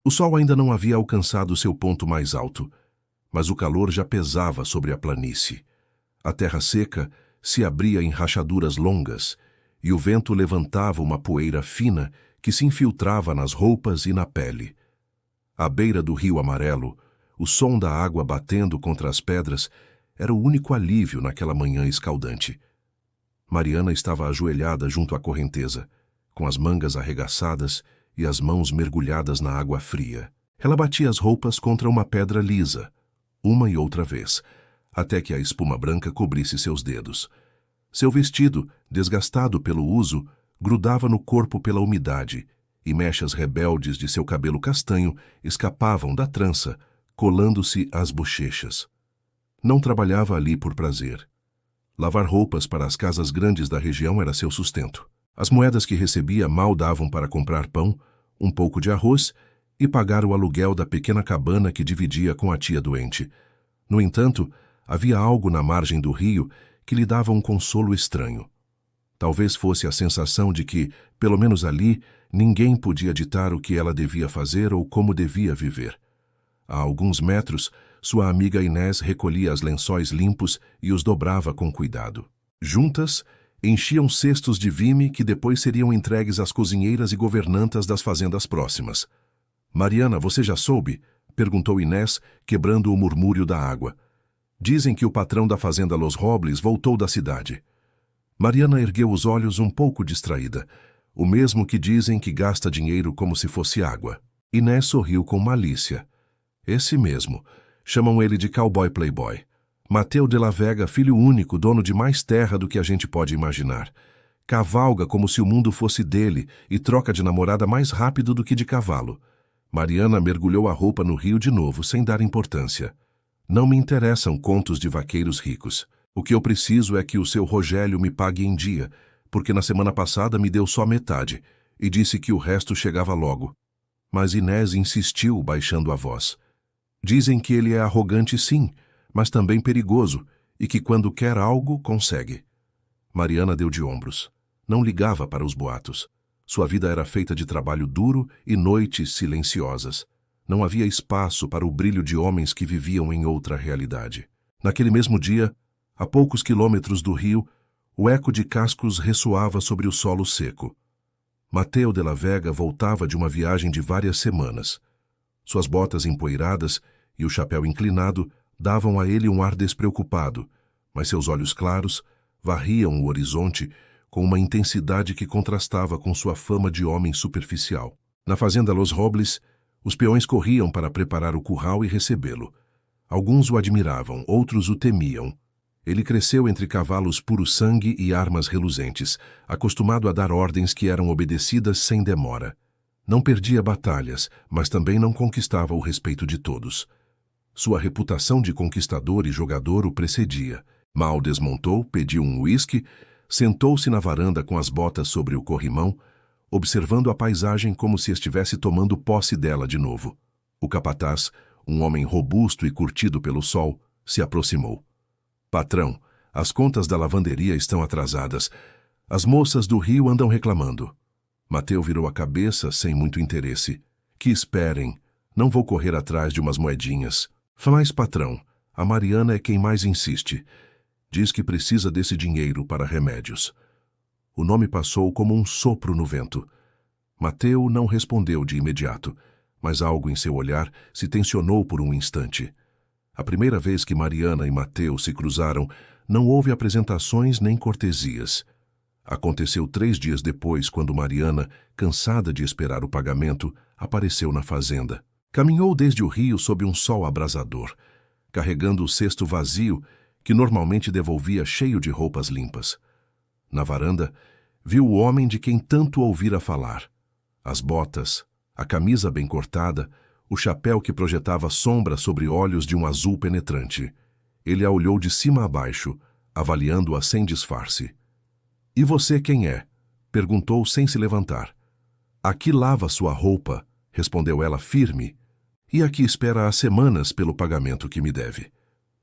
O sol ainda não havia alcançado seu ponto mais alto, mas o calor já pesava sobre a planície. A terra seca se abria em rachaduras longas, e o vento levantava uma poeira fina que se infiltrava nas roupas e na pele. À beira do rio amarelo, o som da água batendo contra as pedras era o único alívio naquela manhã escaldante. Mariana estava ajoelhada junto à correnteza, com as mangas arregaçadas e as mãos mergulhadas na água fria. Ela batia as roupas contra uma pedra lisa, uma e outra vez, até que a espuma branca cobrisse seus dedos. Seu vestido, desgastado pelo uso, grudava no corpo pela umidade, e mechas rebeldes de seu cabelo castanho escapavam da trança, colando-se às bochechas. Não trabalhava ali por prazer. Lavar roupas para as casas grandes da região era seu sustento. As moedas que recebia mal davam para comprar pão, um pouco de arroz e pagar o aluguel da pequena cabana que dividia com a tia doente. No entanto, havia algo na margem do rio que lhe dava um consolo estranho. Talvez fosse a sensação de que, pelo menos ali, ninguém podia ditar o que ela devia fazer ou como devia viver. A alguns metros, sua amiga Inés recolhia os lençóis limpos e os dobrava com cuidado. Juntas, enchiam cestos de vime que depois seriam entregues às cozinheiras e governantas das fazendas próximas. "Mariana, você já soube?" perguntou Inés, quebrando o murmúrio da água. "Dizem que o patrão da fazenda Los Robles voltou da cidade." Mariana ergueu os olhos um pouco distraída. "O mesmo que dizem que gasta dinheiro como se fosse água." Inés sorriu com malícia. "Esse mesmo. Chamam ele de cowboy playboy. Mateu de la Vega, filho único, dono de mais terra do que a gente pode imaginar. Cavalga como se o mundo fosse dele e troca de namorada mais rápido do que de cavalo." Mariana mergulhou a roupa no rio de novo, sem dar importância. "Não me interessam contos de vaqueiros ricos. O que eu preciso é que o seu Rogério me pague em dia, porque na semana passada me deu só metade e disse que o resto chegava logo." Mas Inés insistiu, baixando a voz. "Dizem que ele é arrogante, sim, mas também perigoso, e que quando quer algo, consegue." Mariana deu de ombros. Não ligava para os boatos. Sua vida era feita de trabalho duro e noites silenciosas. Não havia espaço para o brilho de homens que viviam em outra realidade. Naquele mesmo dia, a poucos quilômetros do rio, o eco de cascos ressoava sobre o solo seco. Mateu de la Vega voltava de uma viagem de várias semanas. Suas botas empoeiradas e o chapéu inclinado davam a ele um ar despreocupado, mas seus olhos claros varriam o horizonte com uma intensidade que contrastava com sua fama de homem superficial. Na fazenda Los Robles, os peões corriam para preparar o curral e recebê-lo. Alguns o admiravam, outros o temiam. Ele cresceu entre cavalos puro-sangue e armas reluzentes, acostumado a dar ordens que eram obedecidas sem demora. Não perdia batalhas, mas também não conquistava o respeito de todos. Sua reputação de conquistador e jogador o precedia. Mal desmontou, pediu um uísque, sentou-se na varanda com as botas sobre o corrimão, observando a paisagem como se estivesse tomando posse dela de novo. O capataz, um homem robusto e curtido pelo sol, se aproximou. "Patrão, as contas da lavanderia estão atrasadas. As moças do rio andam reclamando." Mateu virou a cabeça sem muito interesse. "Que esperem. Não vou correr atrás de umas moedinhas." "Mas, patrão, a Mariana é quem mais insiste. Diz que precisa desse dinheiro para remédios." O nome passou como um sopro no vento. Mateu não respondeu de imediato, mas algo em seu olhar se tensionou por um instante. A primeira vez que Mariana e Mateu se cruzaram, não houve apresentações nem cortesias. Aconteceu 3 dias depois, quando Mariana, cansada de esperar o pagamento, apareceu na fazenda. Caminhou desde o rio sob um sol abrasador, carregando o cesto vazio que normalmente devolvia cheio de roupas limpas. Na varanda, viu o homem de quem tanto ouvira falar. As botas, a camisa bem cortada, o chapéu que projetava sombra sobre olhos de um azul penetrante. Ele a olhou de cima a baixo, avaliando-a sem disfarce. "E você quem é?" perguntou sem se levantar. "Aqui lava sua roupa", respondeu ela firme, "e aqui espera há semanas pelo pagamento que me deve."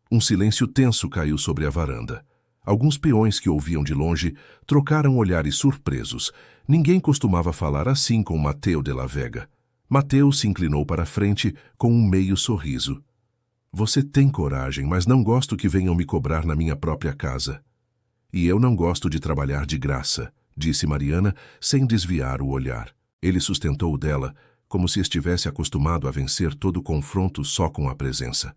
Um silêncio tenso caiu sobre a varanda. Alguns peões que ouviam de longe trocaram olhares surpresos. Ninguém costumava falar assim com Mateu de la Vega. Mateus se inclinou para a frente com um meio sorriso. Você tem coragem, mas não gosto que venham me cobrar na minha própria casa. E eu não gosto de trabalhar de graça, disse Mariana, sem desviar o olhar. Ele sustentou o dela, como se estivesse acostumado a vencer todo confronto só com a presença.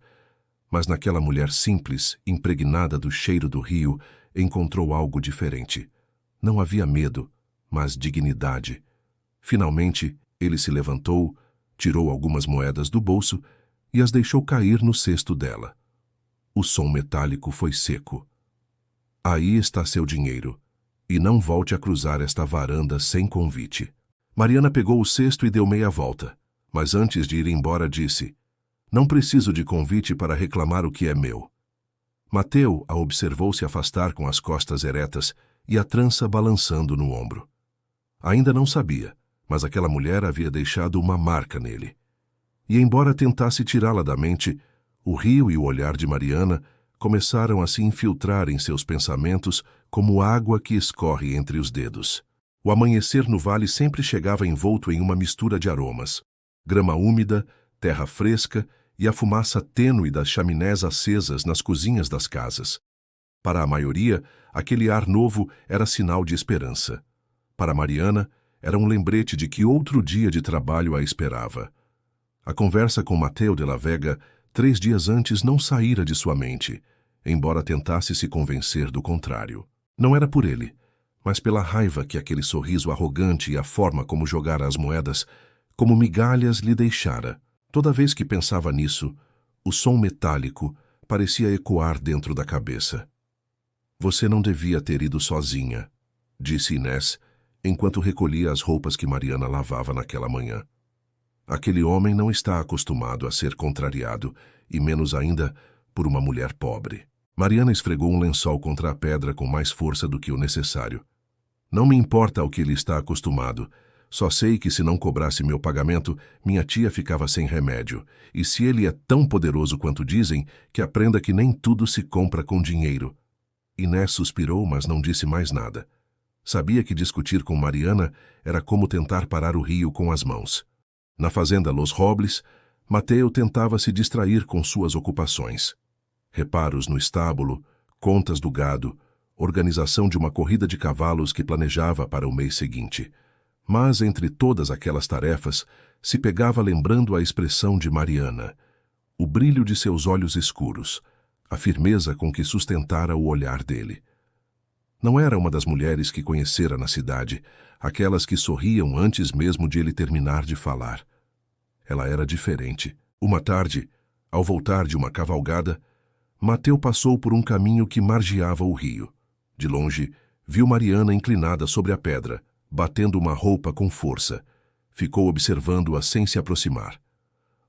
Mas naquela mulher simples, impregnada do cheiro do rio, encontrou algo diferente. Não havia medo, mas dignidade. Finalmente, ele se levantou, tirou algumas moedas do bolso e as deixou cair no cesto dela. O som metálico foi seco. Aí está seu dinheiro, e não volte a cruzar esta varanda sem convite. Mariana pegou o cesto e deu meia volta, mas antes de ir embora disse: não preciso de convite para reclamar o que é meu. Mateu a observou se afastar com as costas eretas e a trança balançando no ombro. Ainda não sabia, mas aquela mulher havia deixado uma marca nele. E embora tentasse tirá-la da mente, o rio e o olhar de Mariana começaram a se infiltrar em seus pensamentos como água que escorre entre os dedos. O amanhecer no vale sempre chegava envolto em uma mistura de aromas: grama úmida, terra fresca e a fumaça tênue das chaminés acesas nas cozinhas das casas. Para a maioria, aquele ar novo era sinal de esperança. Para Mariana, era um lembrete de que outro dia de trabalho a esperava. A conversa com Mateu de la Vega 3 dias antes não saíra de sua mente, embora tentasse se convencer do contrário. Não era por ele, mas pela raiva que aquele sorriso arrogante e a forma como jogara as moedas, como migalhas, lhe deixara. Toda vez que pensava nisso, o som metálico parecia ecoar dentro da cabeça. Você não devia ter ido sozinha, disse Inés, enquanto recolhia as roupas que Mariana lavava naquela manhã. Aquele homem não está acostumado a ser contrariado, e menos ainda por uma mulher pobre. Mariana esfregou um lençol contra a pedra com mais força do que o necessário. Não me importa ao que ele está acostumado. Só sei que se não cobrasse meu pagamento, minha tia ficava sem remédio. E se ele é tão poderoso quanto dizem, que aprenda que nem tudo se compra com dinheiro. Inés suspirou, mas não disse mais nada. Sabia que discutir com Mariana era como tentar parar o rio com as mãos. Na fazenda Los Robles, Mateu tentava se distrair com suas ocupações. Reparos no estábulo, contas do gado, organização de uma corrida de cavalos que planejava para o mês seguinte. Mas, entre todas aquelas tarefas, se pegava lembrando a expressão de Mariana, o brilho de seus olhos escuros, a firmeza com que sustentara o olhar dele. Não era uma das mulheres que conhecera na cidade, aquelas que sorriam antes mesmo de ele terminar de falar. Ela era diferente. Uma tarde, ao voltar de uma cavalgada, Mateu passou por um caminho que margeava o rio. De longe, viu Mariana inclinada sobre a pedra, batendo uma roupa com força. Ficou observando-a sem se aproximar.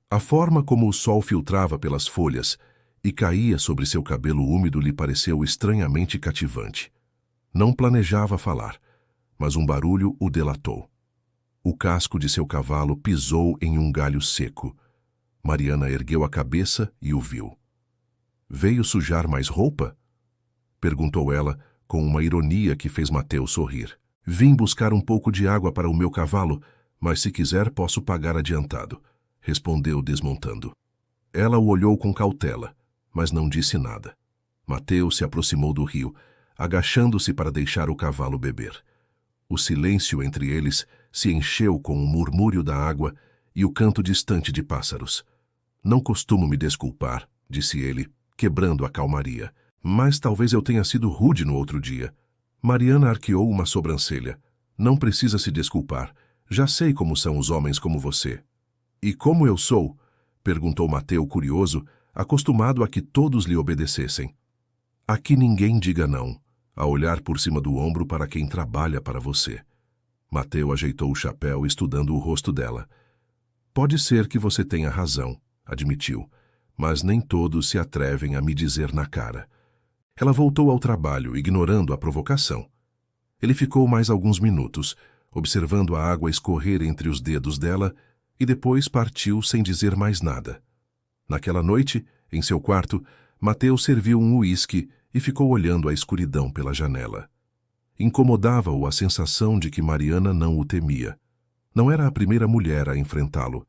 A forma como o sol filtrava pelas folhas e caía sobre seu cabelo úmido lhe pareceu estranhamente cativante. Não planejava falar, mas um barulho o delatou. O casco de seu cavalo pisou em um galho seco. Mariana ergueu a cabeça e o viu. Veio sujar mais roupa? Perguntou ela, com uma ironia que fez Mateu sorrir. Vim buscar um pouco de água para o meu cavalo, mas se quiser posso pagar adiantado, respondeu desmontando. Ela o olhou com cautela, mas não disse nada. Mateu se aproximou do rio, agachando-se para deixar o cavalo beber. O silêncio entre eles se encheu com o murmúrio da água e o canto distante de pássaros. Não costumo me desculpar, disse ele, quebrando a calmaria, mas talvez eu tenha sido rude no outro dia. Mariana arqueou uma sobrancelha. Não precisa se desculpar. Já sei como são os homens como você. E como eu sou? Perguntou Mateu curioso, acostumado a que todos lhe obedecessem. Aqui ninguém diga não, a olhar por cima do ombro para quem trabalha para você. Mateu ajeitou o chapéu, estudando o rosto dela. Pode ser que você tenha razão, admitiu, mas nem todos se atrevem a me dizer na cara. Ela voltou ao trabalho, ignorando a provocação. Ele ficou mais alguns minutos, observando a água escorrer entre os dedos dela, e depois partiu sem dizer mais nada. Naquela noite, em seu quarto, Mateu serviu um uísque e ficou olhando a escuridão pela janela. Incomodava-o a sensação de que Mariana não o temia. Não era a primeira mulher a enfrentá-lo,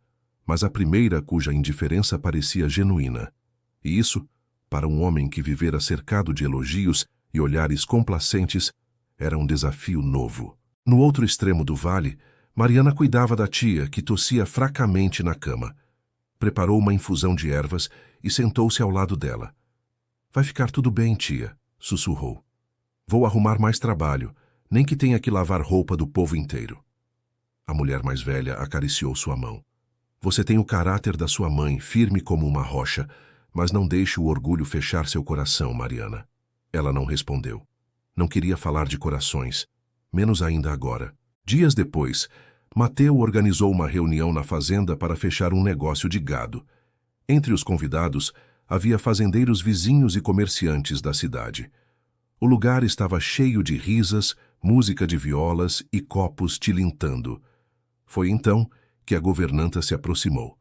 mas a primeira cuja indiferença parecia genuína. E isso, para um homem que vivera cercado de elogios e olhares complacentes, era um desafio novo. No outro extremo do vale, Mariana cuidava da tia, que tossia fracamente na cama. Preparou uma infusão de ervas e sentou-se ao lado dela. "Vai ficar tudo bem, tia", sussurrou. "Vou arrumar mais trabalho, nem que tenha que lavar roupa do povo inteiro." A mulher mais velha acariciou sua mão. "Você tem o caráter da sua mãe, firme como uma rocha, mas não deixe o orgulho fechar seu coração, Mariana." Ela não respondeu. Não queria falar de corações, menos ainda agora. Dias depois, Mateu organizou uma reunião na fazenda para fechar um negócio de gado. Entre os convidados, havia fazendeiros vizinhos e comerciantes da cidade. O lugar estava cheio de risas, música de violas e copos tilintando. Foi então que a governanta se aproximou.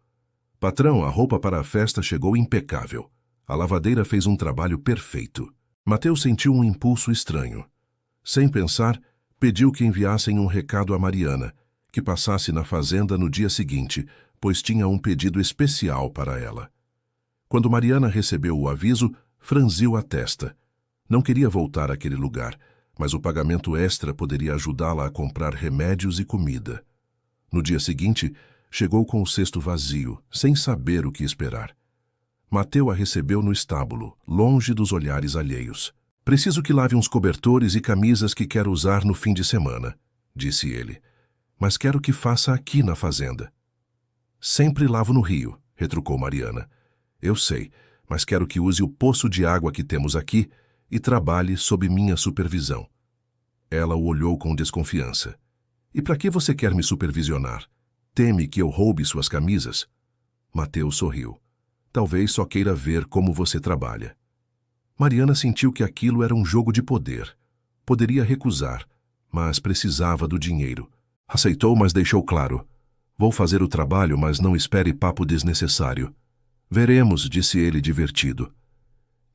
"Patrão, a roupa para a festa chegou impecável. A lavadeira fez um trabalho perfeito." Mateu sentiu um impulso estranho. Sem pensar, pediu que enviassem um recado a Mariana, que passasse na fazenda no dia seguinte, pois tinha um pedido especial para ela. Quando Mariana recebeu o aviso, franziu a testa. Não queria voltar àquele lugar, mas o pagamento extra poderia ajudá-la a comprar remédios e comida. No dia seguinte, chegou com o cesto vazio, sem saber o que esperar. Mateu a recebeu no estábulo, longe dos olhares alheios. "Preciso que lave uns cobertores e camisas que quero usar no fim de semana", disse ele. "Mas quero que faça aqui na fazenda." "Sempre lavo no rio", retrucou Mariana. "Eu sei, mas quero que use o poço de água que temos aqui e trabalhe sob minha supervisão." Ela o olhou com desconfiança. "E para que você quer me supervisionar? Teme que eu roube suas camisas?" Mateu sorriu. "Talvez só queira ver como você trabalha." Mariana sentiu que aquilo era um jogo de poder. Poderia recusar, mas precisava do dinheiro. Aceitou, mas deixou claro: "Vou fazer o trabalho, mas não espere papo desnecessário." "Veremos", disse ele divertido.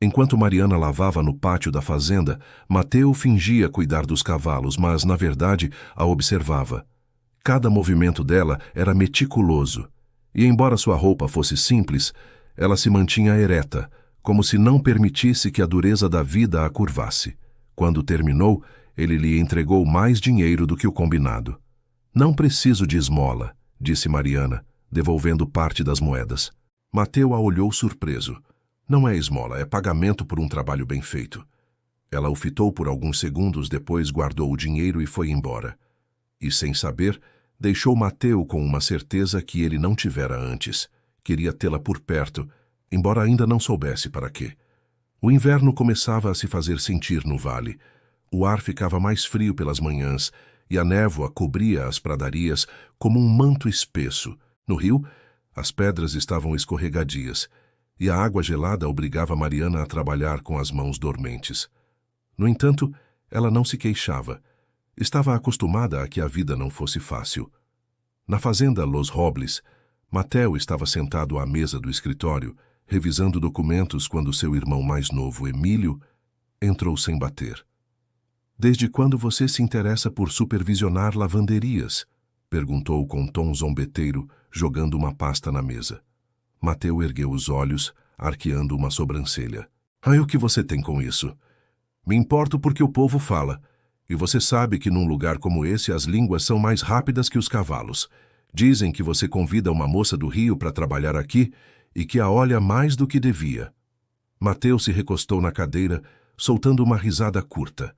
Enquanto Mariana lavava no pátio da fazenda, Mateu fingia cuidar dos cavalos, mas, na verdade, a observava. Cada movimento dela era meticuloso, e, embora sua roupa fosse simples, ela se mantinha ereta, como se não permitisse que a dureza da vida a curvasse. Quando terminou, ele lhe entregou mais dinheiro do que o combinado. "Não preciso de esmola", disse Mariana, devolvendo parte das moedas. Mateu a olhou surpreso. "Não é esmola, é pagamento por um trabalho bem feito." Ela o fitou por alguns segundos, depois guardou o dinheiro e foi embora. E, sem saber, deixou Mateu com uma certeza que ele não tivera antes. Queria tê-la por perto, embora ainda não soubesse para quê. O inverno começava a se fazer sentir no vale. O ar ficava mais frio pelas manhãs, e a névoa cobria as pradarias como um manto espesso. No rio, as pedras estavam escorregadias, e a água gelada obrigava Mariana a trabalhar com as mãos dormentes. No entanto, ela não se queixava. Estava acostumada a que a vida não fosse fácil. Na fazenda Los Robles, Mateu estava sentado à mesa do escritório, revisando documentos quando seu irmão mais novo, Emílio, entrou sem bater. "Desde quando você se interessa por supervisionar lavanderias?" perguntou com tom zombeteiro, jogando uma pasta na mesa. Mateu ergueu os olhos, arqueando uma sobrancelha. "Ah, o que você tem com isso?" "Me importo porque o povo fala. E você sabe que num lugar como esse as línguas são mais rápidas que os cavalos. Dizem que você convida uma moça do Rio para trabalhar aqui e que a olha mais do que devia." Mateu se recostou na cadeira, soltando uma risada curta.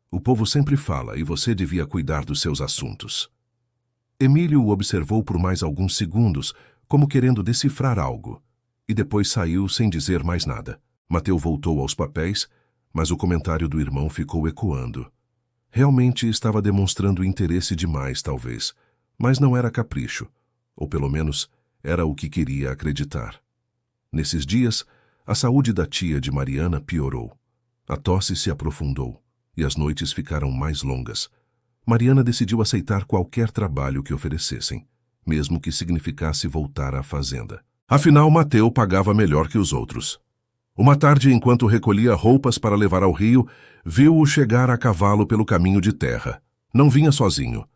"O povo sempre fala e você devia cuidar dos seus assuntos." Emílio o observou por mais alguns segundos, como querendo decifrar algo, e depois saiu sem dizer mais nada. Mateu voltou aos papéis, mas o comentário do irmão ficou ecoando. Realmente estava demonstrando interesse demais, talvez, mas não era capricho, ou pelo menos era o que queria acreditar. Nesses dias, a saúde da tia de Mariana piorou. A tosse se aprofundou e as noites ficaram mais longas. Mariana decidiu aceitar qualquer trabalho que oferecessem, mesmo que significasse voltar à fazenda. Afinal, Mateu pagava melhor que os outros. Uma tarde, enquanto recolhia roupas para levar ao rio, viu-o chegar a cavalo pelo caminho de terra. Não vinha sozinho.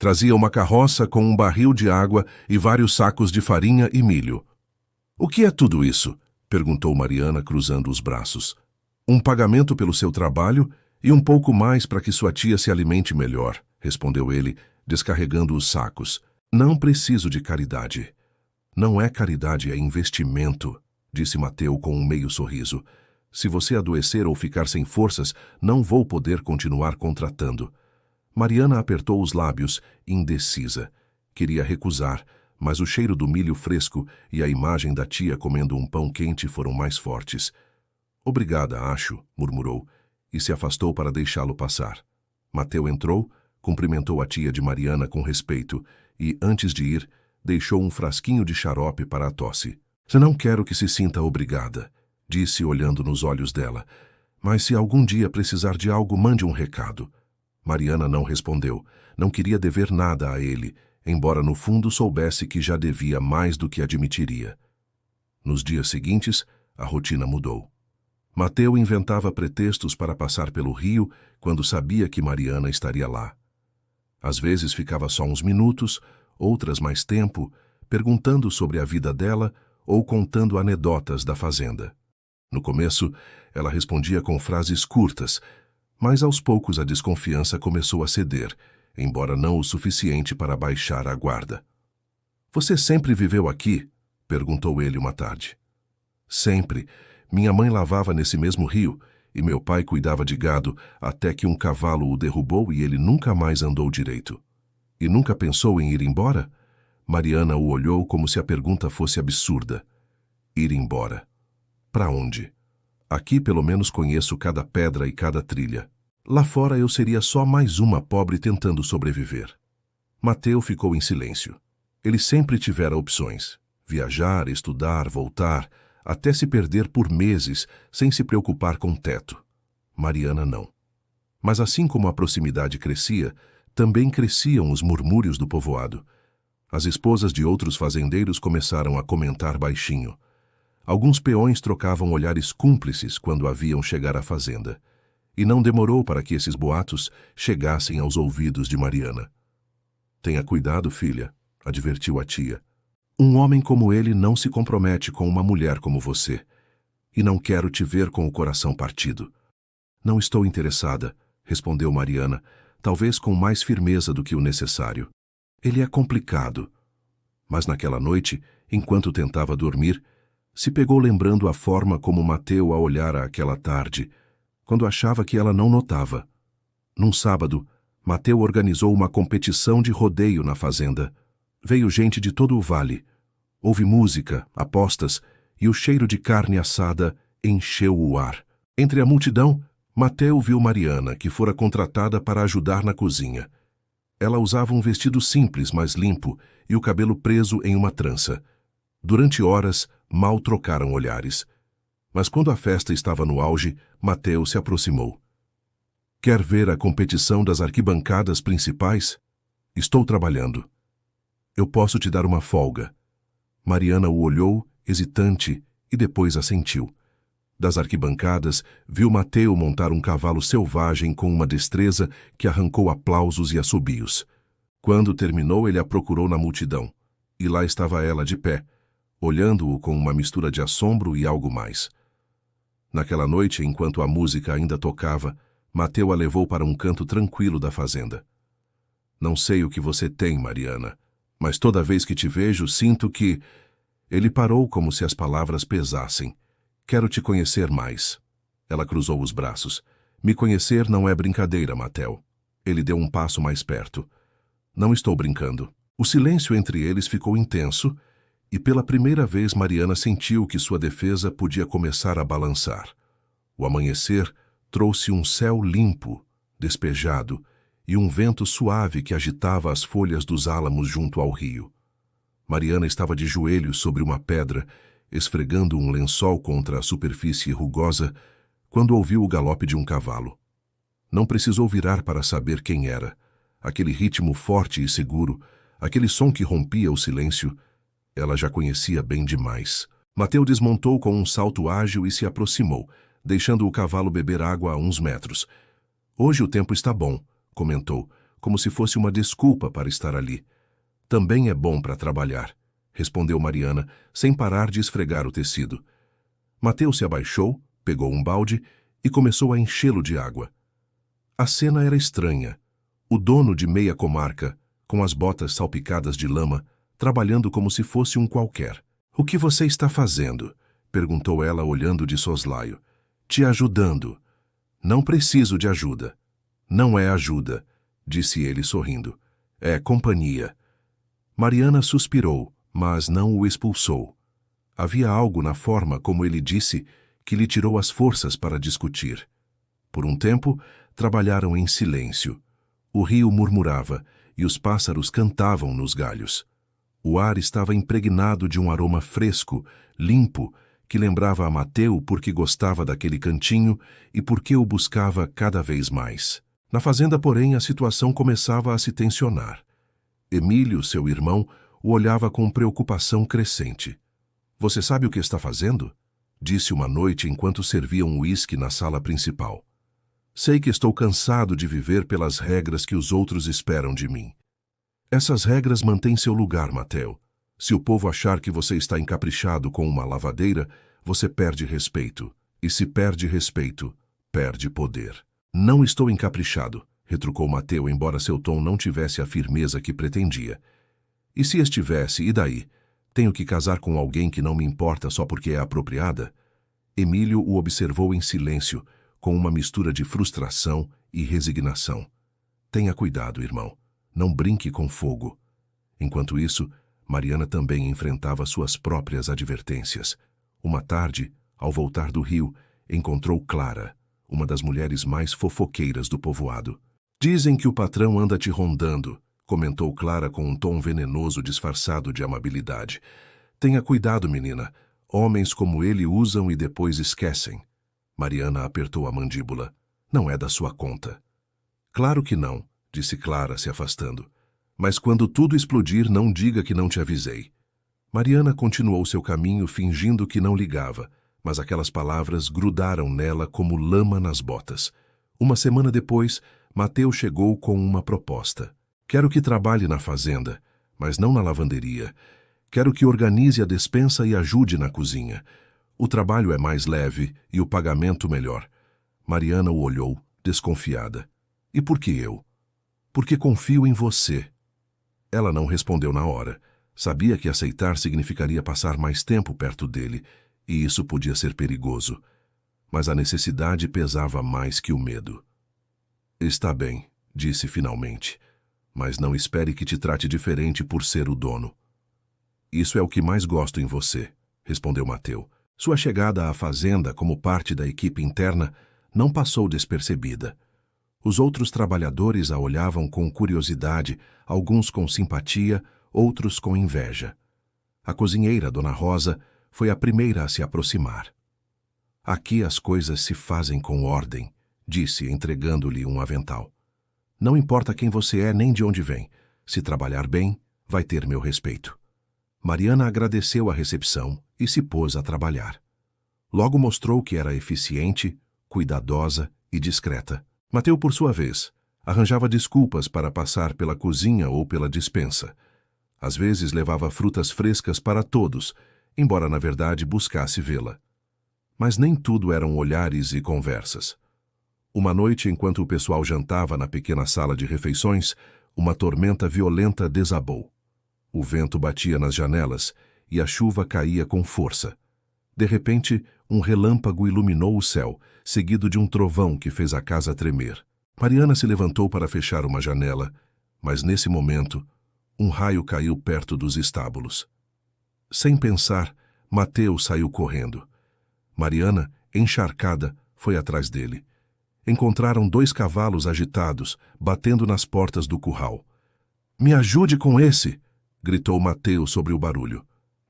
Trazia uma carroça com um barril de água e vários sacos de farinha e milho. "O que é tudo isso?" perguntou Mariana, cruzando os braços. "Um pagamento pelo seu trabalho e um pouco mais para que sua tia se alimente melhor", respondeu ele, descarregando os sacos. "Não preciso de caridade." "Não é caridade, é investimento", disse Mateu com um meio sorriso. "Se você adoecer ou ficar sem forças, não vou poder continuar contratando." Mariana apertou os lábios, indecisa. Queria recusar, mas o cheiro do milho fresco e a imagem da tia comendo um pão quente foram mais fortes. "Obrigada, acho", murmurou, e se afastou para deixá-lo passar. Mateu entrou, cumprimentou a tia de Mariana com respeito e, antes de ir, deixou um frasquinho de xarope para a tosse. "Não quero que se sinta obrigada", disse olhando nos olhos dela. "Mas se algum dia precisar de algo, mande um recado." Mariana não respondeu. Não queria dever nada a ele, embora no fundo soubesse que já devia mais do que admitiria. Nos dias seguintes, a rotina mudou. Mateu inventava pretextos para passar pelo rio quando sabia que Mariana estaria lá. Às vezes ficava só uns minutos, outras mais tempo, perguntando sobre a vida dela ou contando anedotas da fazenda. No começo, ela respondia com frases curtas, mas aos poucos a desconfiança começou a ceder, embora não o suficiente para baixar a guarda. "Você sempre viveu aqui?" perguntou ele uma tarde. "Sempre. Minha mãe lavava nesse mesmo rio e meu pai cuidava de gado até que um cavalo o derrubou e ele nunca mais andou direito." "E nunca pensou em ir embora?" Mariana o olhou como se a pergunta fosse absurda. "Ir embora? Para onde? Aqui pelo menos conheço cada pedra e cada trilha. Lá fora eu seria só mais uma pobre tentando sobreviver." Mateu ficou em silêncio. Ele sempre tivera opções. Viajar, estudar, voltar, até se perder por meses sem se preocupar com teto. Mariana não. Mas assim como a proximidade crescia, também cresciam os murmúrios do povoado. As esposas de outros fazendeiros começaram a comentar baixinho. Alguns peões trocavam olhares cúmplices quando a viam chegar à fazenda. E não demorou para que esses boatos chegassem aos ouvidos de Mariana. "Tenha cuidado, filha", advertiu a tia. "Um homem como ele não se compromete com uma mulher como você. E não quero te ver com o coração partido." "Não estou interessada", respondeu Mariana, talvez com mais firmeza do que o necessário. "Ele é complicado." Mas naquela noite, enquanto tentava dormir, se pegou lembrando a forma como Mateu a olhara aquela tarde, quando achava que ela não notava. Num sábado, Mateu organizou uma competição de rodeio na fazenda. Veio gente de todo o vale. Houve música, apostas, e o cheiro de carne assada encheu o ar. Entre a multidão, Mateu viu Mariana, que fora contratada para ajudar na cozinha. Ela usava um vestido simples, mas limpo, e o cabelo preso em uma trança. Durante horas, mal trocaram olhares. Mas quando a festa estava no auge, Mateu se aproximou. "Quer ver a competição das arquibancadas principais? Estou trabalhando. Eu posso te dar uma folga." Mariana o olhou, hesitante, e depois assentiu. Das arquibancadas, viu Mateu montar um cavalo selvagem com uma destreza que arrancou aplausos e assobios. Quando terminou, ele a procurou na multidão. E lá estava ela de pé, olhando-o com uma mistura de assombro e algo mais. Naquela noite, enquanto a música ainda tocava, Mateu a levou para um canto tranquilo da fazenda. "Não sei o que você tem, Mariana, mas toda vez que te vejo, sinto que..." Ele parou como se as palavras pesassem. "Quero te conhecer mais." Ela cruzou os braços. "Me conhecer não é brincadeira, Mateu." Ele deu um passo mais perto. "Não estou brincando." O silêncio entre eles ficou intenso, e pela primeira vez Mariana sentiu que sua defesa podia começar a balançar. O amanhecer trouxe um céu limpo, despejado, e um vento suave que agitava as folhas dos álamos junto ao rio. Mariana estava de joelhos sobre uma pedra, esfregando um lençol contra a superfície rugosa, quando ouviu o galope de um cavalo. Não precisou virar para saber quem era. Aquele ritmo forte e seguro, aquele som que rompia o silêncio, ela já conhecia bem demais. Mateu desmontou com um salto ágil e se aproximou, deixando o cavalo beber água a uns metros. "Hoje o tempo está bom", comentou, como se fosse uma desculpa para estar ali. Também é bom para trabalhar, respondeu Mariana, sem parar de esfregar o tecido. Mateus se abaixou, pegou um balde e começou a enchê-lo de água. A cena era estranha. O dono de meia comarca, com as botas salpicadas de lama, trabalhando como se fosse um qualquer. "O que você está fazendo?" perguntou ela, olhando de soslaio. "Te ajudando." "Não preciso de ajuda." "Não é ajuda," disse ele sorrindo. "É companhia." Mariana suspirou, mas não o expulsou. Havia algo na forma como ele disse que lhe tirou as forças para discutir. Por um tempo, trabalharam em silêncio. O rio murmurava e os pássaros cantavam nos galhos. O ar estava impregnado de um aroma fresco, limpo, que lembrava a Mateu porque gostava daquele cantinho e porque o buscava cada vez mais. Na fazenda, porém, a situação começava a se tensionar. Emílio, seu irmão, o olhava com preocupação crescente. "Você sabe o que está fazendo?" disse uma noite enquanto serviam uísque na sala principal. "Sei que estou cansado de viver pelas regras que os outros esperam de mim." "Essas regras mantêm seu lugar, Mateu. Se o povo achar que você está encaprichado com uma lavadeira, você perde respeito. E se perde respeito, perde poder." "Não estou encaprichado," retrucou Mateu, embora seu tom não tivesse a firmeza que pretendia. "E se estivesse, e daí? Tenho que casar com alguém que não me importa só porque é apropriada?" Emílio o observou em silêncio, com uma mistura de frustração e resignação. "Tenha cuidado, irmão. Não brinque com fogo." Enquanto isso, Mariana também enfrentava suas próprias advertências. Uma tarde, ao voltar do rio, encontrou Clara, uma das mulheres mais fofoqueiras do povoado. "Dizem que o patrão anda te rondando," comentou Clara com um tom venenoso disfarçado de amabilidade. "Tenha cuidado, menina. Homens como ele usam e depois esquecem." Mariana apertou a mandíbula. "Não é da sua conta." "Claro que não," disse Clara, se afastando. "Mas quando tudo explodir, não diga que não te avisei." Mariana continuou seu caminho fingindo que não ligava, mas aquelas palavras grudaram nela como lama nas botas. Uma semana depois, Mateus chegou com uma proposta. "Quero que trabalhe na fazenda, mas não na lavanderia. Quero que organize a despensa e ajude na cozinha. O trabalho é mais leve e o pagamento melhor." Mariana o olhou, desconfiada. "E por que eu?" "Porque confio em você." Ela não respondeu na hora. Sabia que aceitar significaria passar mais tempo perto dele, e isso podia ser perigoso. Mas a necessidade pesava mais que o medo. "Está bem," disse finalmente. "Mas não espere que te trate diferente por ser o dono." "Isso é o que mais gosto em você," respondeu Mateu. Sua chegada à fazenda como parte da equipe interna não passou despercebida. Os outros trabalhadores a olhavam com curiosidade, alguns com simpatia, outros com inveja. A cozinheira, Dona Rosa, foi a primeira a se aproximar. "Aqui as coisas se fazem com ordem," disse, entregando-lhe um avental. "Não importa quem você é nem de onde vem. Se trabalhar bem, vai ter meu respeito." Mariana agradeceu a recepção e se pôs a trabalhar. Logo mostrou que era eficiente, cuidadosa e discreta. Mateu, por sua vez, arranjava desculpas para passar pela cozinha ou pela despensa. Às vezes levava frutas frescas para todos, embora na verdade buscasse vê-la. Mas nem tudo eram olhares e conversas. Uma noite, enquanto o pessoal jantava na pequena sala de refeições, uma tormenta violenta desabou. O vento batia nas janelas e a chuva caía com força. De repente, um relâmpago iluminou o céu, seguido de um trovão que fez a casa tremer. Mariana se levantou para fechar uma janela, mas nesse momento, um raio caiu perto dos estábulos. Sem pensar, Mateus saiu correndo. Mariana, encharcada, foi atrás dele. Encontraram 2 cavalos agitados, batendo nas portas do curral. "Me ajude com esse!" gritou Mateus sobre o barulho.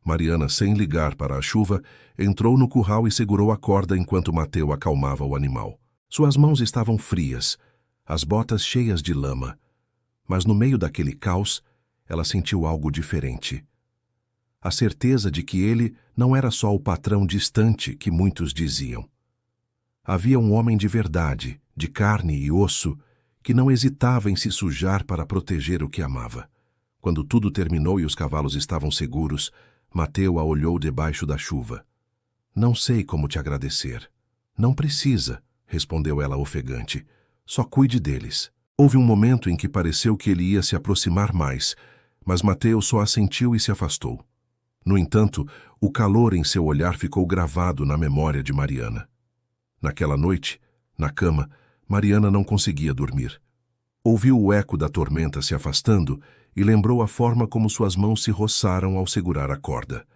Mariana, sem ligar para a chuva, entrou no curral e segurou a corda enquanto Mateu acalmava o animal. Suas mãos estavam frias, as botas cheias de lama. Mas no meio daquele caos, ela sentiu algo diferente. A certeza de que ele não era só o patrão distante que muitos diziam. Havia um homem de verdade, de carne e osso, que não hesitava em se sujar para proteger o que amava. Quando tudo terminou e os cavalos estavam seguros, Mateu a olhou debaixo da chuva. Não sei como te agradecer. Não precisa, respondeu ela ofegante. Só cuide deles. Houve um momento em que pareceu que ele ia se aproximar mais, mas Mateu só assentiu e se afastou. No entanto, o calor em seu olhar ficou gravado na memória de Mariana. Naquela noite, na cama, Mariana não conseguia dormir. Ouviu o eco da tormenta se afastando e lembrou a forma como suas mãos se roçaram ao segurar a corda.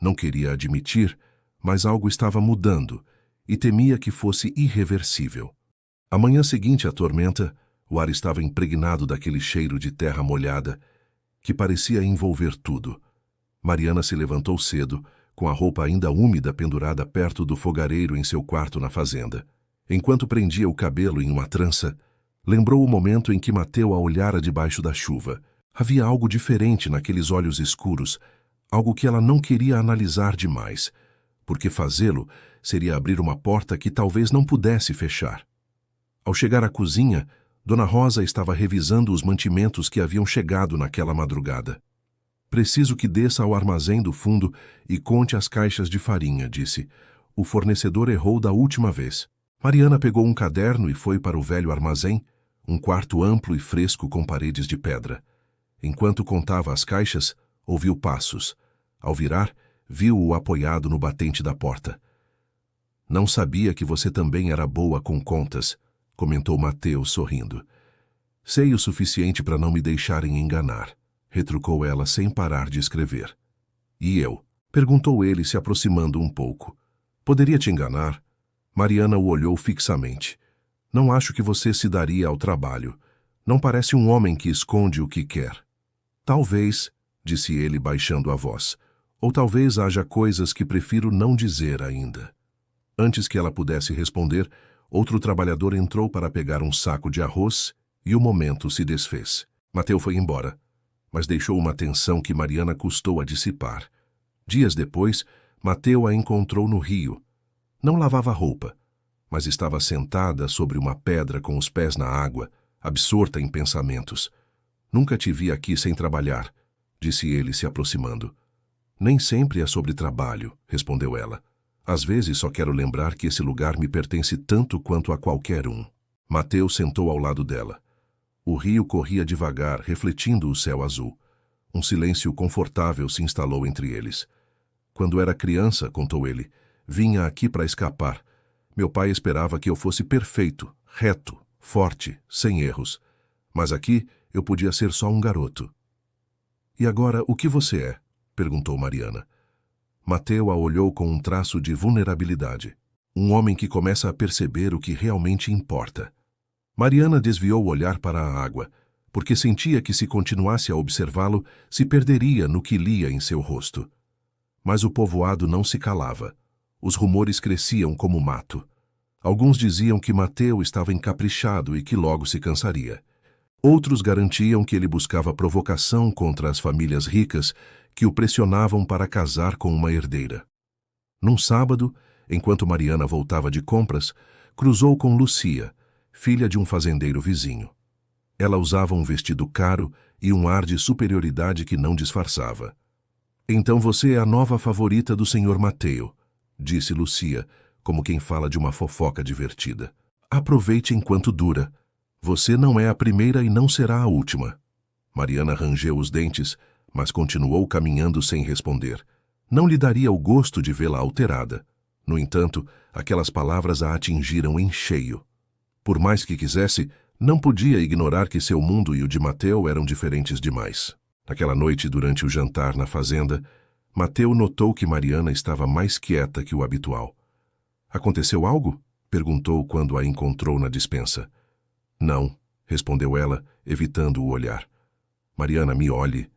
Não queria admitir, mas algo estava mudando e temia que fosse irreversível. A manhã seguinte à tormenta, o ar estava impregnado daquele cheiro de terra molhada que parecia envolver tudo. Mariana se levantou cedo, com a roupa ainda úmida pendurada perto do fogareiro em seu quarto na fazenda. Enquanto prendia o cabelo em uma trança, lembrou o momento em que Mateu a olhara debaixo da chuva. Havia algo diferente naqueles olhos escuros, algo que ela não queria analisar demais, porque fazê-lo seria abrir uma porta que talvez não pudesse fechar. Ao chegar à cozinha, Dona Rosa estava revisando os mantimentos que haviam chegado naquela madrugada. Preciso que desça ao armazém do fundo e conte as caixas de farinha, disse. O fornecedor errou da última vez. Mariana pegou um caderno e foi para o velho armazém, um quarto amplo e fresco com paredes de pedra. Enquanto contava as caixas, ouviu passos. Ao virar, viu-o apoiado no batente da porta. Não sabia que você também era boa com contas, comentou Mateu sorrindo. Sei o suficiente para não me deixarem enganar, retrucou ela sem parar de escrever. E eu? Perguntou ele, se aproximando um pouco. Poderia te enganar? Mariana o olhou fixamente. Não acho que você se daria ao trabalho. Não parece um homem que esconde o que quer. Talvez, disse ele baixando a voz, ou talvez haja coisas que prefiro não dizer ainda. Antes que ela pudesse responder, outro trabalhador entrou para pegar um saco de arroz e o momento se desfez. Mateu foi embora, mas deixou uma tensão que Mariana custou a dissipar. Dias depois, Mateu a encontrou no rio. Não lavava roupa, mas estava sentada sobre uma pedra com os pés na água, absorta em pensamentos. Nunca te vi aqui sem trabalhar, disse ele se aproximando. Nem sempre é sobre trabalho, respondeu ela. Às vezes só quero lembrar que esse lugar me pertence tanto quanto a qualquer um. Mateu sentou ao lado dela. O rio corria devagar, refletindo o céu azul. Um silêncio confortável se instalou entre eles. Quando era criança, contou ele, vinha aqui para escapar. Meu pai esperava que eu fosse perfeito, reto, forte, sem erros. Mas aqui eu podia ser só um garoto. E agora, o que você é? Perguntou Mariana. Mateu a olhou com um traço de vulnerabilidade. Um homem que começa a perceber o que realmente importa. Mariana desviou o olhar para a água, porque sentia que se continuasse a observá-lo, se perderia no que lia em seu rosto. Mas o povoado não se calava. Os rumores cresciam como mato. Alguns diziam que Mateu estava encaprichado e que logo se cansaria. Outros garantiam que ele buscava provocação contra as famílias ricas que o pressionavam para casar com uma herdeira. Num sábado, enquanto Mariana voltava de compras, cruzou com Lucia, filha de um fazendeiro vizinho. Ela usava um vestido caro e um ar de superioridade que não disfarçava. Então você é a nova favorita do Sr. Mateu, disse Lucia, como quem fala de uma fofoca divertida. Aproveite enquanto dura. Você não é a primeira e não será a última. Mariana rangeu os dentes, mas continuou caminhando sem responder. Não lhe daria o gosto de vê-la alterada. No entanto, aquelas palavras a atingiram em cheio. Por mais que quisesse, não podia ignorar que seu mundo e o de Mateu eram diferentes demais. Naquela noite, durante o jantar na fazenda, Mateu notou que Mariana estava mais quieta que o habitual. Aconteceu algo? Perguntou quando a encontrou na despensa. Não, respondeu ela, evitando o olhar. Mariana, me olhe.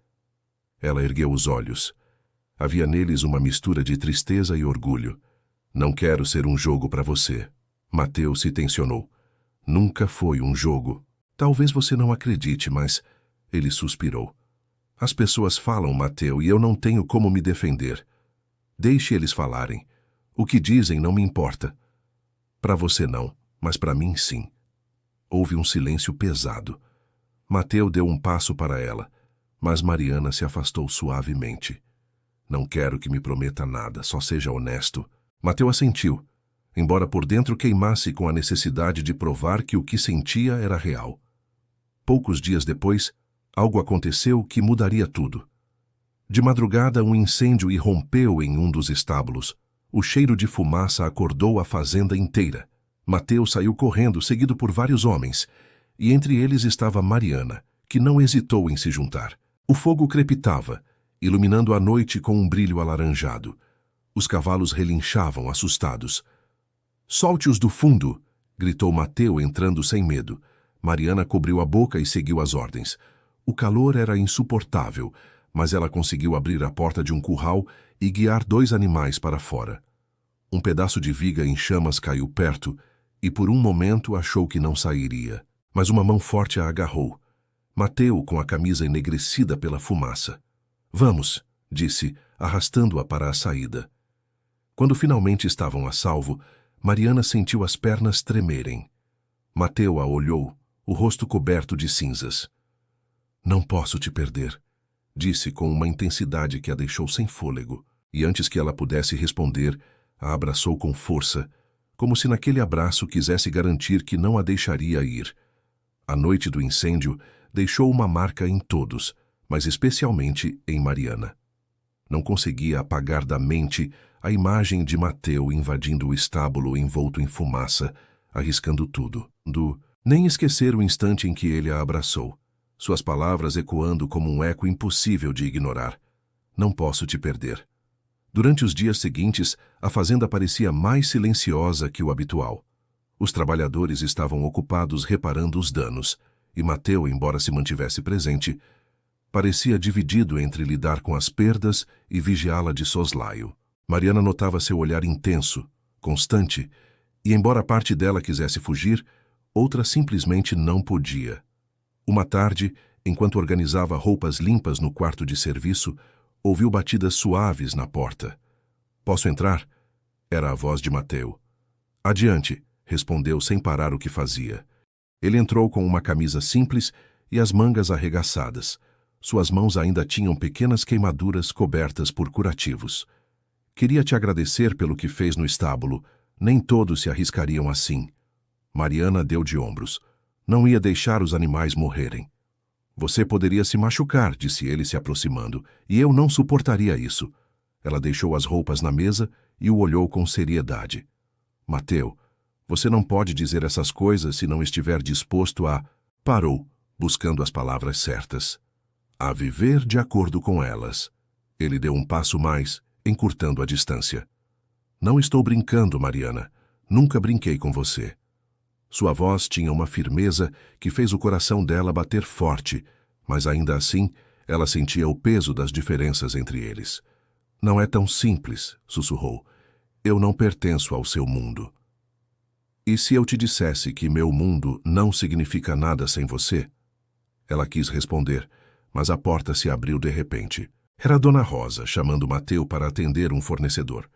Ela ergueu os olhos. Havia neles uma mistura de tristeza e orgulho. Não quero ser um jogo para você. Mateu se tensionou. Nunca foi um jogo. Talvez você não acredite, mas... Ele suspirou. As pessoas falam, Mateu, e eu não tenho como me defender. Deixe eles falarem. O que dizem não me importa. Para você não, mas para mim sim. Houve um silêncio pesado. Mateu deu um passo para ela, mas Mariana se afastou suavemente. Não quero que me prometa nada, só seja honesto. Mateu assentiu, embora por dentro queimasse com a necessidade de provar que o que sentia era real. Poucos dias depois, algo aconteceu que mudaria tudo. De madrugada, um incêndio irrompeu em um dos estábulos. O cheiro de fumaça acordou a fazenda inteira. Mateu saiu correndo, seguido por vários homens, e entre eles estava Mariana, que não hesitou em se juntar. O fogo crepitava, iluminando a noite com um brilho alaranjado. Os cavalos relinchavam, assustados. "Solte-os do fundo!" gritou Mateu, entrando sem medo. Mariana cobriu a boca e seguiu as ordens. O calor era insuportável, mas ela conseguiu abrir a porta de um curral e guiar 2 animais para fora. Um pedaço de viga em chamas caiu perto e por um momento achou que não sairia, mas uma mão forte a agarrou. Mateu, com a camisa enegrecida pela fumaça. "Vamos", disse, arrastando-a para a saída. Quando finalmente estavam a salvo, Mariana sentiu as pernas tremerem. Mateu a olhou, o rosto coberto de cinzas. "Não posso te perder", disse com uma intensidade que a deixou sem fôlego, e antes que ela pudesse responder, a abraçou com força, como se naquele abraço quisesse garantir que não a deixaria ir. A noite do incêndio deixou uma marca em todos, mas especialmente em Mariana. Não conseguia apagar da mente a imagem de Mateu invadindo o estábulo envolto em fumaça, arriscando tudo. Nem esquecer o instante em que ele a abraçou, suas palavras ecoando como um eco impossível de ignorar. "Não posso te perder." Durante os dias seguintes, a fazenda parecia mais silenciosa que o habitual. Os trabalhadores estavam ocupados reparando os danos, e Mateu, embora se mantivesse presente, parecia dividido entre lidar com as perdas e vigiá-la de soslaio. Mariana notava seu olhar intenso, constante, e embora parte dela quisesse fugir, outra simplesmente não podia. Uma tarde, enquanto organizava roupas limpas no quarto de serviço, ouviu batidas suaves na porta. "Posso entrar?" Era a voz de Mateu. "Adiante", respondeu sem parar o que fazia. Ele entrou com uma camisa simples e as mangas arregaçadas. Suas mãos ainda tinham pequenas queimaduras cobertas por curativos. "Queria te agradecer pelo que fez no estábulo. Nem todos se arriscariam assim." Mariana deu de ombros. "Não ia deixar os animais morrerem." "Você poderia se machucar", disse ele se aproximando, "e eu não suportaria isso." Ela deixou as roupas na mesa e o olhou com seriedade. "Mateu, você não pode dizer essas coisas se não estiver disposto a..." Parou, buscando as palavras certas. "A viver de acordo com elas." Ele deu um passo mais, encurtando a distância. "Não estou brincando, Mariana. Nunca brinquei com você." Sua voz tinha uma firmeza que fez o coração dela bater forte, mas ainda assim ela sentia o peso das diferenças entre eles. "Não é tão simples", sussurrou. "Eu não pertenço ao seu mundo." "E se eu te dissesse que meu mundo não significa nada sem você?" Ela quis responder, mas a porta se abriu de repente. Era Dona Rosa, chamando Mateu para atender um fornecedor.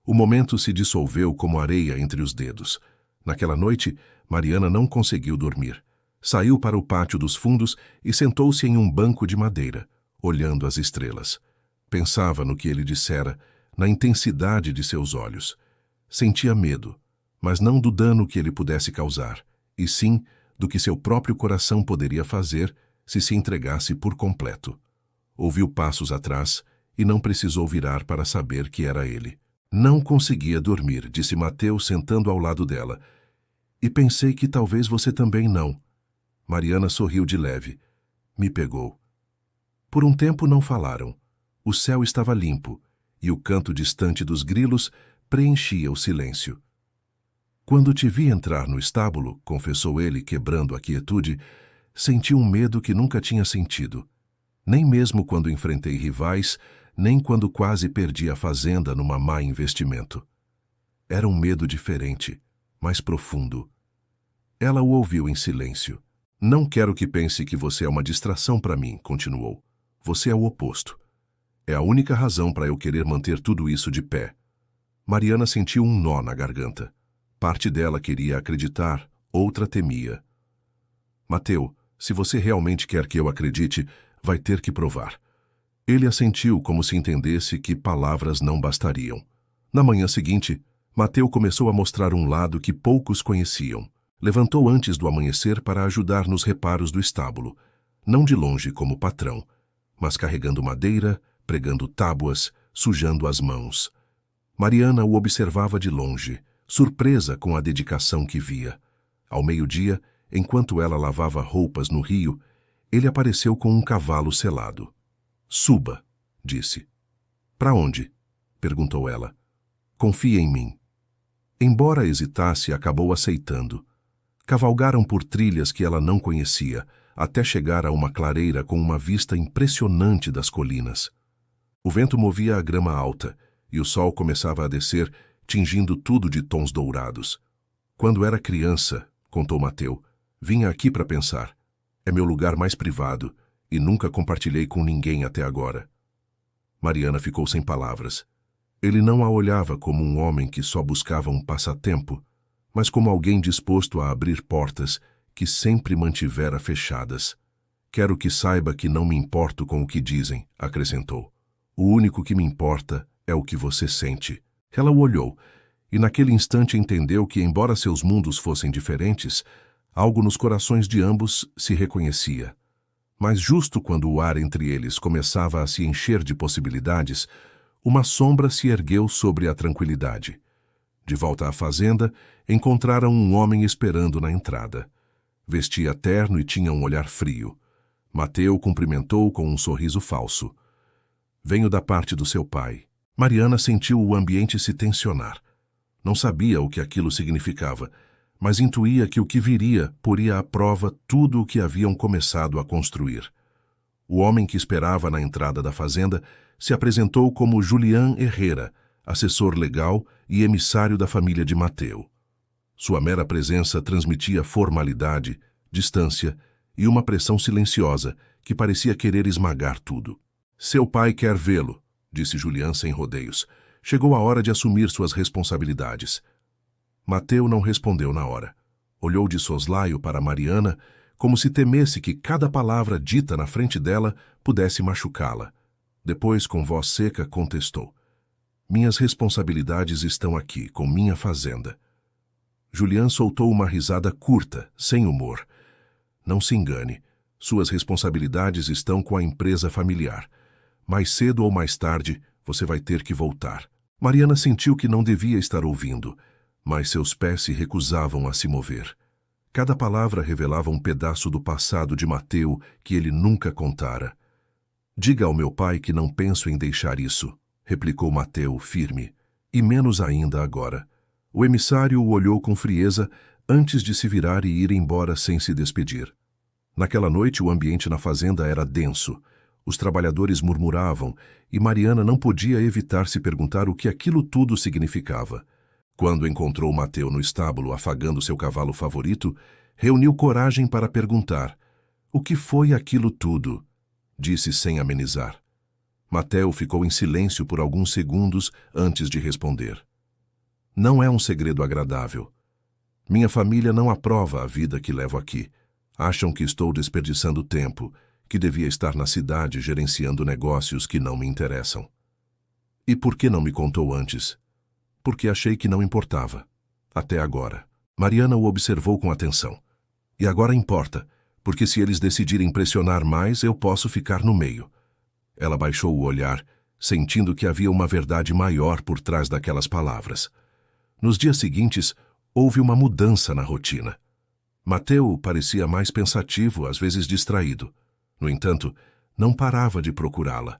O momento se dissolveu como areia entre os dedos. Naquela noite, Mariana não conseguiu dormir. Saiu para o pátio dos fundos e sentou-se em um banco de madeira, olhando as estrelas. Pensava no que ele dissera, na intensidade de seus olhos. Sentia medo, mas não do dano que ele pudesse causar, e sim do que seu próprio coração poderia fazer se entregasse por completo. Ouviu passos atrás e não precisou virar para saber que era ele. "Não conseguia dormir", disse Mateu sentando ao lado dela. "E pensei que talvez você também não." Mariana sorriu de leve. "Me pegou." Por um tempo não falaram. O céu estava limpo, e o canto distante dos grilos preenchia o silêncio. "Quando te vi entrar no estábulo", confessou ele, quebrando a quietude, "senti um medo que nunca tinha sentido. Nem mesmo quando enfrentei rivais, nem quando quase perdi a fazenda numa má investimento. Era um medo diferente, mais profundo." Ela o ouviu em silêncio. "Não quero que pense que você é uma distração para mim", continuou. "Você é o oposto. É a única razão para eu querer manter tudo isso de pé." Mariana sentiu um nó na garganta. Parte dela queria acreditar, outra temia. Mateu, se você realmente quer que eu acredite, vai ter que provar. Ele assentiu como se entendesse que palavras não bastariam. Na manhã seguinte, Mateu começou a mostrar um lado que poucos conheciam. Levantou antes do amanhecer para ajudar nos reparos do estábulo, não de longe como patrão, mas carregando madeira, pregando tábuas, sujando as mãos. Mariana o observava de longe, surpresa com a dedicação que via. Ao meio-dia, enquanto ela lavava roupas no rio, ele apareceu com um cavalo selado. "Suba", disse. "Para onde?", perguntou ela. "Confia em mim." Embora hesitasse, acabou aceitando. Cavalgaram por trilhas que ela não conhecia, até chegar a uma clareira com uma vista impressionante das colinas. O vento movia a grama alta, e o sol começava a descer, tingindo tudo de tons dourados. "Quando era criança", contou Mateu, "vinha aqui para pensar. É meu lugar mais privado, e nunca compartilhei com ninguém até agora." Mariana ficou sem palavras. Ele não a olhava como um homem que só buscava um passatempo, mas como alguém disposto a abrir portas que sempre mantivera fechadas. "Quero que saiba que não me importo com o que dizem", acrescentou. "O único que me importa é o que você sente." Ela o olhou, e naquele instante entendeu que, embora seus mundos fossem diferentes, algo nos corações de ambos se reconhecia. Mas justo quando o ar entre eles começava a se encher de possibilidades, uma sombra se ergueu sobre a tranquilidade. De volta à fazenda, encontraram um homem esperando na entrada. Vestia terno e tinha um olhar frio. Mateu cumprimentou com um sorriso falso. "Venho da parte do seu pai." Mariana sentiu o ambiente se tensionar. Não sabia o que aquilo significava, mas intuía que o que viria poria à prova tudo o que haviam começado a construir. O homem que esperava na entrada da fazenda se apresentou como Julián Herrera, assessor legal e emissário da família de Mateu. Sua mera presença transmitia formalidade, distância e uma pressão silenciosa que parecia querer esmagar tudo. "Seu pai quer vê-lo", disse Julián sem rodeios. "Chegou a hora de assumir suas responsabilidades." Mateu não respondeu na hora. Olhou de soslaio para Mariana, como se temesse que cada palavra dita na frente dela pudesse machucá-la. Depois, com voz seca, contestou: "Minhas responsabilidades estão aqui, com minha fazenda." Julián soltou uma risada curta, sem humor. "Não se engane, suas responsabilidades estão com a empresa familiar. Mais cedo ou mais tarde, você vai ter que voltar." Mariana sentiu que não devia estar ouvindo, mas seus pés se recusavam a se mover. Cada palavra revelava um pedaço do passado de Mateu que ele nunca contara. "Diga ao meu pai que não penso em deixar isso", replicou Mateu, firme, "e menos ainda agora." O emissário o olhou com frieza antes de se virar e ir embora sem se despedir. Naquela noite o ambiente na fazenda era denso. Os trabalhadores murmuravam e Mariana não podia evitar se perguntar o que aquilo tudo significava. Quando encontrou Mateu no estábulo afagando seu cavalo favorito, reuniu coragem para perguntar: "O que foi aquilo tudo?" Disse sem amenizar. Mateu ficou em silêncio por alguns segundos antes de responder: "Não é um segredo agradável. Minha família não aprova a vida que levo aqui. Acham que estou desperdiçando tempo, que devia estar na cidade gerenciando negócios que não me interessam." "E por que não me contou antes?" "Porque achei que não importava. Até agora." Mariana o observou com atenção. "E agora importa, porque se eles decidirem pressionar mais, eu posso ficar no meio." Ela baixou o olhar, sentindo que havia uma verdade maior por trás daquelas palavras. Nos dias seguintes, houve uma mudança na rotina. Mateu parecia mais pensativo, às vezes distraído. No entanto, não parava de procurá-la.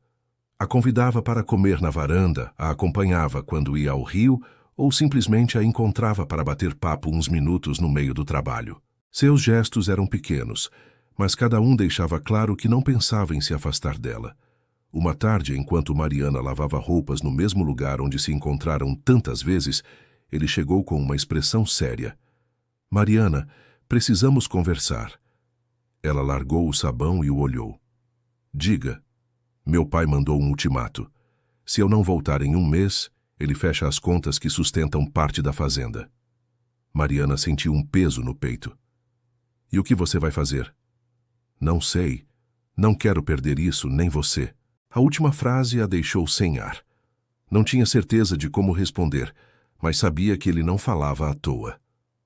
A convidava para comer na varanda, a acompanhava quando ia ao rio ou simplesmente a encontrava para bater papo uns minutos no meio do trabalho. Seus gestos eram pequenos, mas cada um deixava claro que não pensava em se afastar dela. Uma tarde, enquanto Mariana lavava roupas no mesmo lugar onde se encontraram tantas vezes, ele chegou com uma expressão séria. "Mariana, precisamos conversar." Ela largou o sabão e o olhou. "Diga." "Meu pai mandou um ultimato. Se eu não voltar em um mês, ele fecha as contas que sustentam parte da fazenda." Mariana sentiu um peso no peito. E o que você vai fazer? Não sei. Não quero perder isso, nem você. A última frase a deixou sem ar. Não tinha certeza de como responder, mas sabia que ele não falava à toa.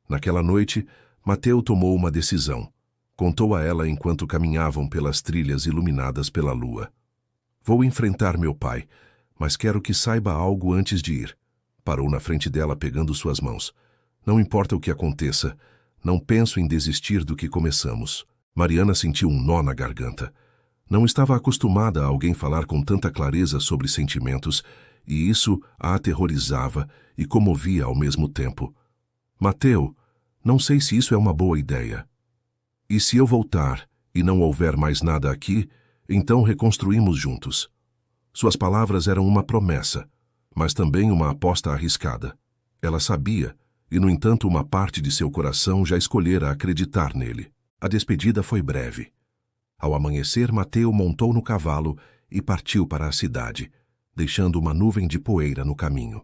Naquela noite, Mateu tomou uma decisão. Contou a ela enquanto caminhavam pelas trilhas iluminadas pela lua. Vou enfrentar meu pai, mas quero que saiba algo antes de ir. Parou na frente dela pegando suas mãos. Não importa o que aconteça, não penso em desistir do que começamos. Mariana sentiu um nó na garganta. Não estava acostumada a alguém falar com tanta clareza sobre sentimentos, e isso a aterrorizava e comovia ao mesmo tempo. Mateu, não sei se isso é uma boa ideia. E se eu voltar e não houver mais nada aqui, então reconstruímos juntos. Suas palavras eram uma promessa, mas também uma aposta arriscada. Ela sabia, e no entanto uma parte de seu coração já escolhera acreditar nele. A despedida foi breve. Ao amanhecer, Mateu montou no cavalo e partiu para a cidade, deixando uma nuvem de poeira no caminho.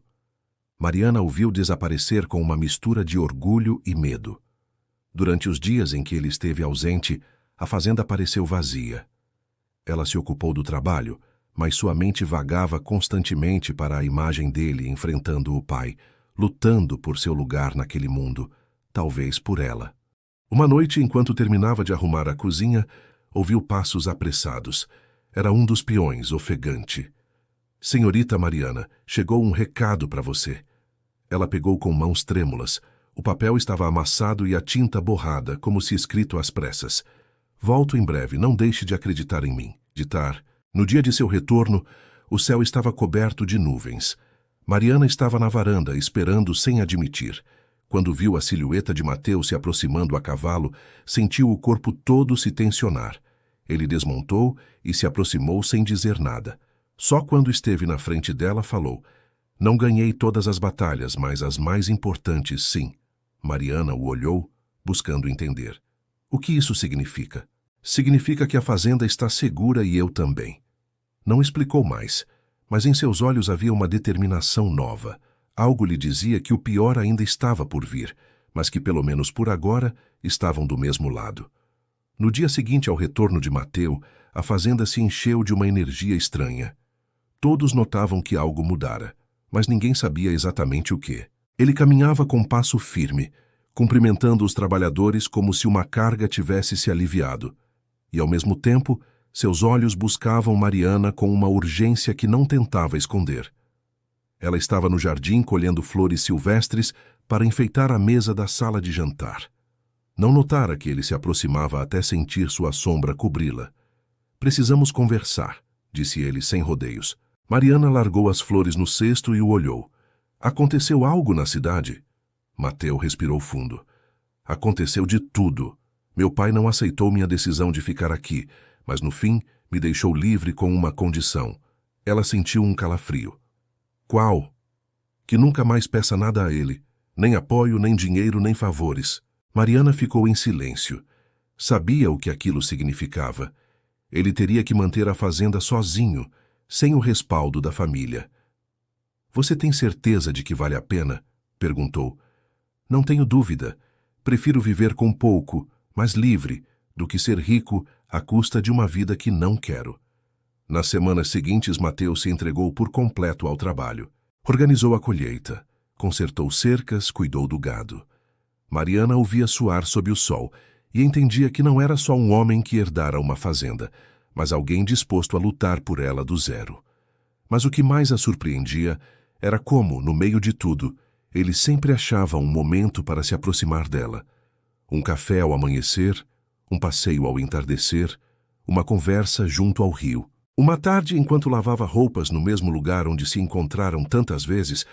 Mariana o viu desaparecer com uma mistura de orgulho e medo. Durante os dias em que ele esteve ausente, a fazenda pareceu vazia. Ela se ocupou do trabalho, mas sua mente vagava constantemente para a imagem dele enfrentando o pai, lutando por seu lugar naquele mundo, talvez por ela. Uma noite, enquanto terminava de arrumar a cozinha, ouviu passos apressados. Era um dos peões, ofegante. Senhorita Mariana, chegou um recado para você. Ela pegou com mãos trêmulas. O papel estava amassado e a tinta borrada, como se escrito às pressas. Volto em breve, não deixe de acreditar em mim. Ditar. No dia de seu retorno, o céu estava coberto de nuvens. Mariana estava na varanda, esperando sem admitir. Quando viu a silhueta de Mateu se aproximando a cavalo, sentiu o corpo todo se tensionar. Ele desmontou e se aproximou sem dizer nada. Só quando esteve na frente dela falou: "Não ganhei todas as batalhas, mas as mais importantes, sim." Mariana o olhou, buscando entender. O que isso significa? Significa que a fazenda está segura e eu também. Não explicou mais, mas em seus olhos havia uma determinação nova. Algo lhe dizia que o pior ainda estava por vir, mas que pelo menos por agora estavam do mesmo lado. No dia seguinte ao retorno de Mateu, a fazenda se encheu de uma energia estranha. Todos notavam que algo mudara, mas ninguém sabia exatamente o que. Ele caminhava com passo firme, cumprimentando os trabalhadores como se uma carga tivesse se aliviado. E, ao mesmo tempo, seus olhos buscavam Mariana com uma urgência que não tentava esconder. Ela estava no jardim colhendo flores silvestres para enfeitar a mesa da sala de jantar. Não notara que ele se aproximava até sentir sua sombra cobri-la. "Precisamos conversar", disse ele sem rodeios. Mariana largou as flores no cesto e o olhou. "Aconteceu algo na cidade?" Mateu respirou fundo. "Aconteceu de tudo. Meu pai não aceitou minha decisão de ficar aqui, mas no fim me deixou livre com uma condição." Ela sentiu um calafrio. "Qual?" "Que nunca mais peça nada a ele. Nem apoio, nem dinheiro, nem favores." Mariana ficou em silêncio. Sabia o que aquilo significava. Ele teria que manter a fazenda sozinho, sem o respaldo da família. "Você tem certeza de que vale a pena?" perguntou. "Não tenho dúvida. Prefiro viver com pouco, mas livre, do que ser rico à custa de uma vida que não quero." Nas semanas seguintes, Mateu se entregou por completo ao trabalho. Organizou a colheita, consertou cercas, cuidou do gado. Mariana o via suar sob o sol e entendia que não era só um homem que herdara uma fazenda, mas alguém disposto a lutar por ela do zero. Mas o que mais a surpreendia era como, no meio de tudo, ele sempre achava um momento para se aproximar dela. Um café ao amanhecer, um passeio ao entardecer, uma conversa junto ao rio. Uma tarde, enquanto lavava roupas no mesmo lugar onde se encontraram tantas vezes,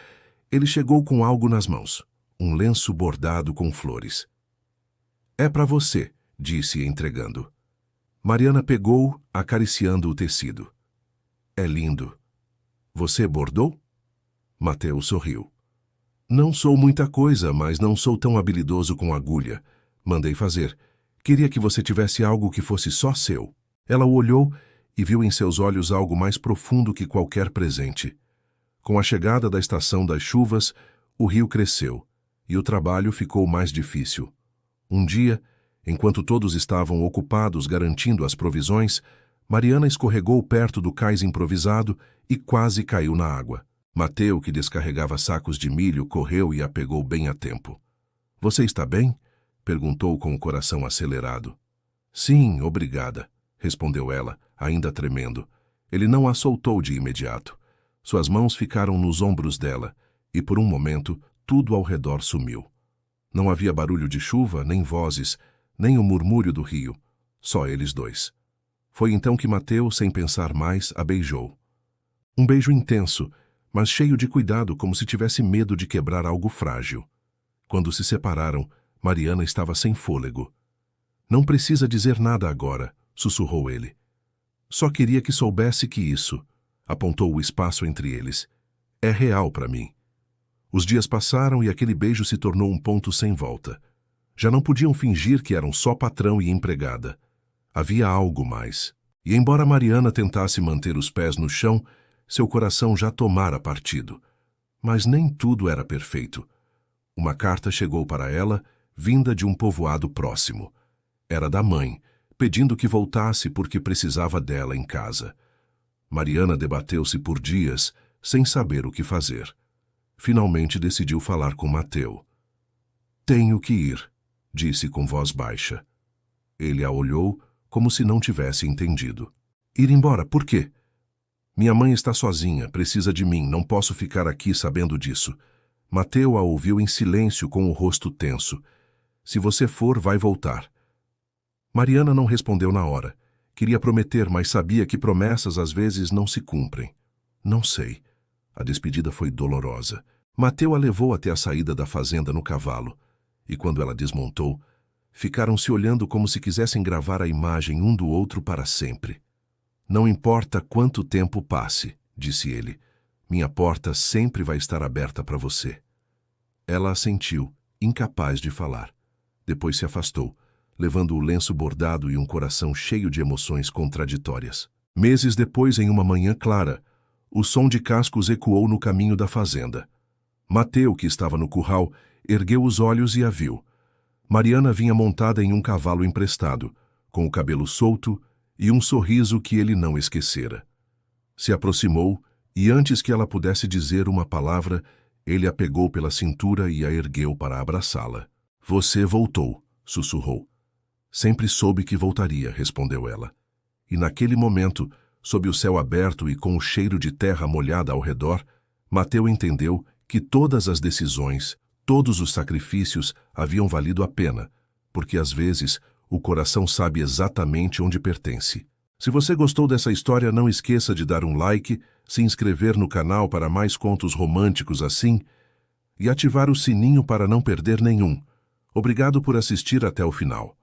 ele chegou com algo nas mãos, um lenço bordado com flores. "É para você", disse, entregando. Mariana pegou, acariciando o tecido. "É lindo. Você bordou?" Mateu sorriu. "Não sou muita coisa, mas não sou tão habilidoso com agulha. Mandei fazer. Queria que você tivesse algo que fosse só seu." Ela o olhou e viu em seus olhos algo mais profundo que qualquer presente. Com a chegada da estação das chuvas, o rio cresceu e o trabalho ficou mais difícil. Um dia, Enquanto todos estavam ocupados garantindo as provisões, Mariana escorregou perto do cais improvisado e quase caiu na água. Mateu, que descarregava sacos de milho, correu e a pegou bem a tempo. — Você está bem? Perguntou com o coração acelerado. — Sim, obrigada, respondeu ela, ainda tremendo. Ele não a soltou de imediato. Suas mãos ficaram nos ombros dela, e por um momento tudo ao redor sumiu. Não havia barulho de chuva, nem vozes, nem o murmúrio do rio. Só eles dois. Foi então que Mateu, sem pensar mais, a beijou. Um beijo intenso, mas cheio de cuidado, como se tivesse medo de quebrar algo frágil. Quando se separaram, Mariana estava sem fôlego. — Não precisa dizer nada agora, sussurrou ele. Só queria que soubesse que isso, apontou o espaço entre eles, é real para mim. Os dias passaram e aquele beijo se tornou um ponto sem volta. Já não podiam fingir que eram só patrão e empregada. Havia algo mais. E embora Mariana tentasse manter os pés no chão, seu coração já tomara partido. Mas nem tudo era perfeito. Uma carta chegou para ela, vinda de um povoado próximo. Era da mãe, pedindo que voltasse porque precisava dela em casa. Mariana debateu-se por dias, sem saber o que fazer. Finalmente decidiu falar com Mateu. — Tenho que ir, disse com voz baixa. Ele a olhou como se não tivesse entendido. — Ir embora, por quê? — Minha mãe está sozinha, precisa de mim, não posso ficar aqui sabendo disso. Mateu a ouviu em silêncio com o rosto tenso. — Se você for, vai voltar. Mariana não respondeu na hora. Queria prometer, mas sabia que promessas às vezes não se cumprem. — Não sei. A despedida foi dolorosa. Mateu a levou até a saída da fazenda no cavalo. E quando ela desmontou, ficaram se olhando como se quisessem gravar a imagem um do outro para sempre. — Não importa quanto tempo passe, disse ele. Minha porta sempre vai estar aberta para você. Ela assentiu, incapaz de falar. Depois se afastou, levando o lenço bordado e um coração cheio de emoções contraditórias. Meses depois, em uma manhã clara, o som de cascos ecoou no caminho da fazenda. Mateu, que estava no curral, ergueu os olhos e a viu. Mariana vinha montada em um cavalo emprestado, com o cabelo solto e um sorriso que ele não esquecera. Se aproximou e, antes que ela pudesse dizer uma palavra, ele a pegou pela cintura e a ergueu para abraçá-la. — Você voltou, sussurrou. — Sempre soube que voltaria, respondeu ela. E naquele momento, sob o céu aberto e com o cheiro de terra molhada ao redor, Mateu entendeu que todas as decisões, todos os sacrifícios haviam valido a pena, porque às vezes o coração sabe exatamente onde pertence. Se você gostou dessa história, não esqueça de dar um like, se inscrever no canal para mais contos românticos assim e ativar o sininho para não perder nenhum. Obrigado por assistir até o final.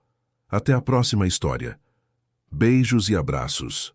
Até a próxima história. Beijos e abraços.